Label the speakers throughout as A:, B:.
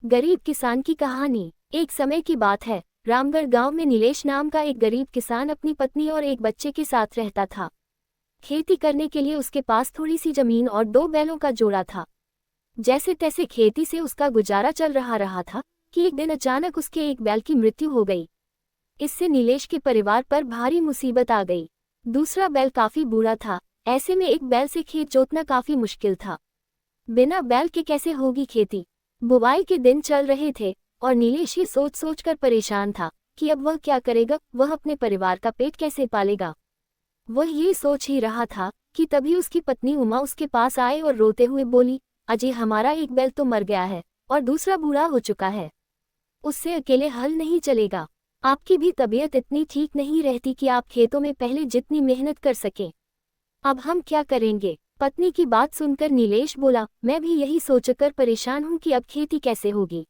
A: गरीब किसान की कहानी। एक समय की बात है, रामगढ़ गांव में नीलेश नाम का एक गरीब किसान अपनी पत्नी और एक बच्चे के साथ रहता था। खेती करने के लिए उसके पास थोड़ी सी जमीन और 2 बैलों का जोड़ा था। जैसे तैसे खेती से उसका गुजारा चल रहा था कि एक दिन अचानक उसके एक बैल की मृत्यु हो गई। इससे नीलेश के परिवार पर भारी मुसीबत आ गई। दूसरा बैल काफी बूढ़ा था, ऐसे में एक बैल से खेत जोतना काफी मुश्किल था। बिना बैल के कैसे होगी खेती। बुवाई के दिन चल रहे थे और नीलेश ये सोच सोच कर परेशान था कि अब वह क्या करेगा, वह अपने परिवार का पेट कैसे पालेगा। वह ये सोच ही रहा था कि तभी उसकी पत्नी उमा उसके पास आए और रोते हुए बोली, अजय, हमारा एक बैल तो मर गया है और दूसरा बूढ़ा हो चुका है। उससे अकेले हल नहीं चलेगा। आपकी भी तबीयत इतनी ठीक नहीं रहती कि आप खेतों में पहले जितनी मेहनत कर सकें। अब हम क्या करेंगे। पत्नी की बात सुनकर नीलेश बोला, मैं भी यही सोचकर परेशान हूं कि अब खेती कैसे होगी।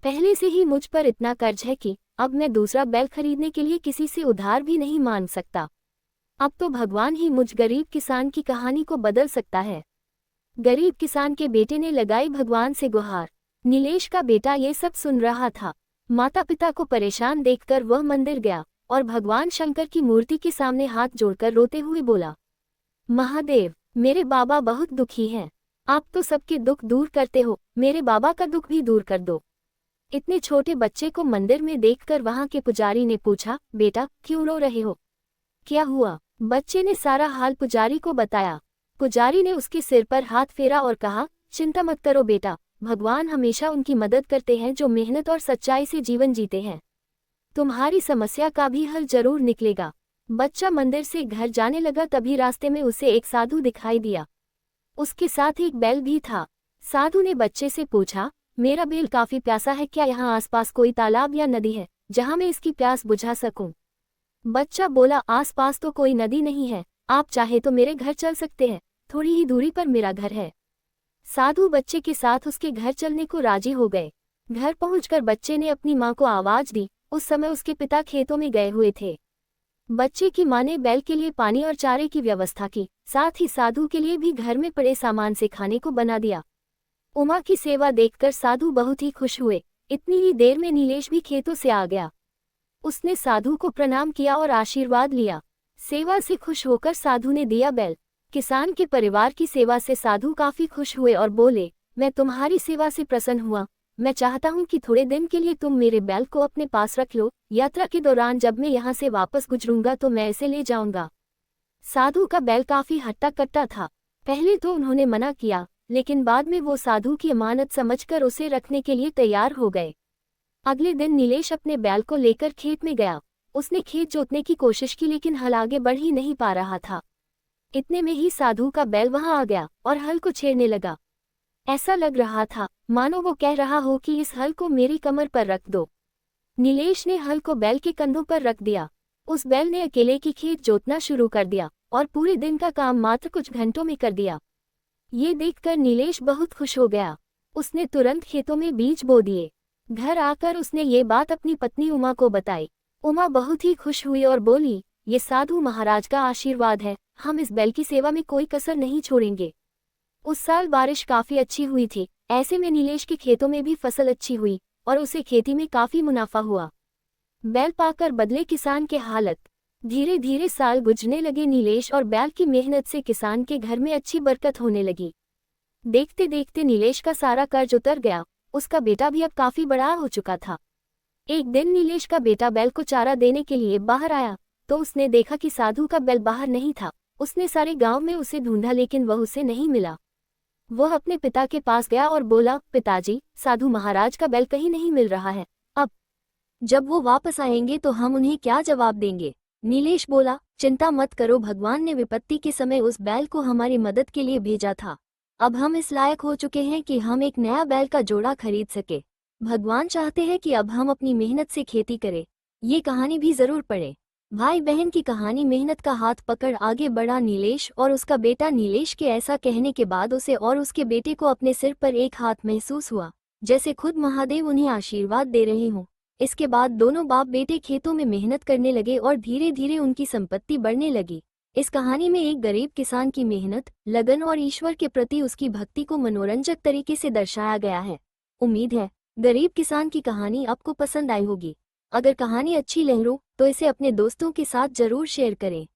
A: पहले से ही मुझ पर इतना कर्ज है कि अब मैं दूसरा बैल खरीदने के लिए किसी से उधार भी नहीं मांग सकता। अब तो भगवान ही मुझ गरीब किसान की कहानी को बदल सकता है। गरीब किसान के बेटे ने लगाई भगवान से गुहार। नीलेश का बेटा ये सब सुन रहा था। माता पिता को परेशान देखकर वह मंदिर गया और भगवान शंकर की मूर्ति के सामने हाथ जोड़कर रोते हुए बोला, महादेव, मेरे बाबा बहुत दुखी हैं। आप तो सबके दुख दूर करते हो, मेरे बाबा का दुख भी दूर कर दो। इतने छोटे बच्चे को मंदिर में देखकर वहां के पुजारी ने पूछा, बेटा क्यों रो रहे हो, क्या हुआ। बच्चे ने सारा हाल पुजारी को बताया। पुजारी ने उसके सिर पर हाथ फेरा और कहा, चिंता मत करो बेटा, भगवान हमेशा उनकी मदद करते हैं जो मेहनत और सच्चाई से जीवन जीते हैं। तुम्हारी समस्या का भी हल जरूर निकलेगा। बच्चा मंदिर से घर जाने लगा, तभी रास्ते में उसे एक साधु दिखाई दिया। उसके साथ एक बैल भी था। साधु ने बच्चे से पूछा, मेरा बैल काफी प्यासा है, क्या यहाँ आसपास कोई तालाब या नदी है जहाँ मैं इसकी प्यास बुझा सकूं। बच्चा बोला, आसपास तो कोई नदी नहीं है, आप चाहे तो मेरे घर चल सकते हैं, थोड़ी ही दूरी पर मेरा घर है। साधु बच्चे के साथ उसके घर चलने को राजी हो गए। घर पहुंचकर बच्चे ने अपनी माँ को आवाज दी। उस समय उसके पिता खेतों में गए हुए थे। बच्चे की माँ ने बैल के लिए पानी और चारे की व्यवस्था की, साथ ही साधु के लिए भी घर में पड़े सामान से खाने को बना दिया। उमा की सेवा देखकर साधु बहुत ही खुश हुए। इतनी ही देर में नीलेश भी खेतों से आ गया। उसने साधु को प्रणाम किया और आशीर्वाद लिया। सेवा से खुश होकर साधु ने दिया बैल। किसान के परिवार की सेवा से साधु काफी खुश हुए और बोले, मैं तुम्हारी सेवा से प्रसन्न हुआ। मैं चाहता हूं कि थोड़े दिन के लिए तुम मेरे बैल को अपने पास रख लो। यात्रा के दौरान जब मैं यहाँ से वापस गुजरूंगा तो मैं इसे ले जाऊंगा। साधु का बैल काफी हट्टा कट्टा था। पहले तो उन्होंने मना किया, लेकिन बाद में वो साधु की अमानत समझकर उसे रखने के लिए तैयार हो गए। अगले दिन नीलेश अपने बैल को लेकर खेत में गया। उसने खेत जोतने की कोशिश की, लेकिन हल आगे बढ़ ही नहीं पा रहा था। इतने में ही साधु का बैल वहां आ गया और हल को छेड़ने लगा। ऐसा लग रहा था मानो वो कह रहा हो कि इस हल को मेरी कमर पर रख दो। नीलेश ने हल को बैल के कंधों पर रख दिया। उस बैल ने अकेले की खेत जोतना शुरू कर दिया और पूरे दिन का काम मात्र कुछ घंटों में कर दिया। ये देखकर नीलेश बहुत खुश हो गया। उसने तुरंत खेतों में बीज बो दिए। घर आकर उसने ये बात अपनी पत्नी उमा को बताई। उमा बहुत ही खुश हुई और बोली, ये साधु महाराज का आशीर्वाद है, हम इस बैल की सेवा में कोई कसर नहीं छोड़ेंगे। उस साल बारिश काफी अच्छी हुई थी, ऐसे में नीलेश के खेतों में भी फसल अच्छी हुई और उसे खेती में काफी मुनाफा हुआ। बैल पाकर बदले किसान के हालत। धीरे धीरे साल गुजरने लगे। नीलेश और बैल की मेहनत से किसान के घर में अच्छी बरकत होने लगी। देखते देखते नीलेश का सारा कर्ज उतर गया। उसका बेटा भी अब काफी बड़ा हो चुका था। एक दिन नीलेश का बेटा बैल को चारा देने के लिए बाहर आया तो उसने देखा कि साधु का बैल बाहर नहीं था। उसने सारे गांव में उसे ढूंढा, लेकिन वह उसे नहीं मिला। वह अपने पिता के पास गया और बोला, पिताजी, साधु महाराज का बैल कहीं नहीं मिल रहा है। अब जब वो वापस आएंगे तो हम उन्हें क्या जवाब देंगे। नीलेश बोला, चिंता मत करो, भगवान ने विपत्ति के समय उस बैल को हमारी मदद के लिए भेजा था। अब हम इस लायक हो चुके हैं कि हम एक नया बैल का जोड़ा खरीद सके। भगवान चाहते हैं कि अब हम अपनी मेहनत से खेती करें। ये कहानी भी जरूर पढ़ें। भाई बहन की कहानी। मेहनत का हाथ पकड़ आगे बढ़ा नीलेश और उसका बेटा। नीलेश के ऐसा कहने के बाद उसे और उसके बेटे को अपने सिर पर एक हाथ महसूस हुआ, जैसे खुद महादेव उन्हें आशीर्वाद दे रहे हों। इसके बाद दोनों बाप बेटे खेतों में मेहनत करने लगे और धीरे धीरे उनकी संपत्ति बढ़ने लगी। इस कहानी में एक गरीब किसान की मेहनत, लगन और ईश्वर के प्रति उसकी भक्ति को मनोरंजक तरीके से दर्शाया गया है। उम्मीद है गरीब किसान की कहानी आपको पसंद आई होगी। अगर कहानी अच्छी लगी हो तो इसे अपने दोस्तों के साथ जरूर शेयर करें।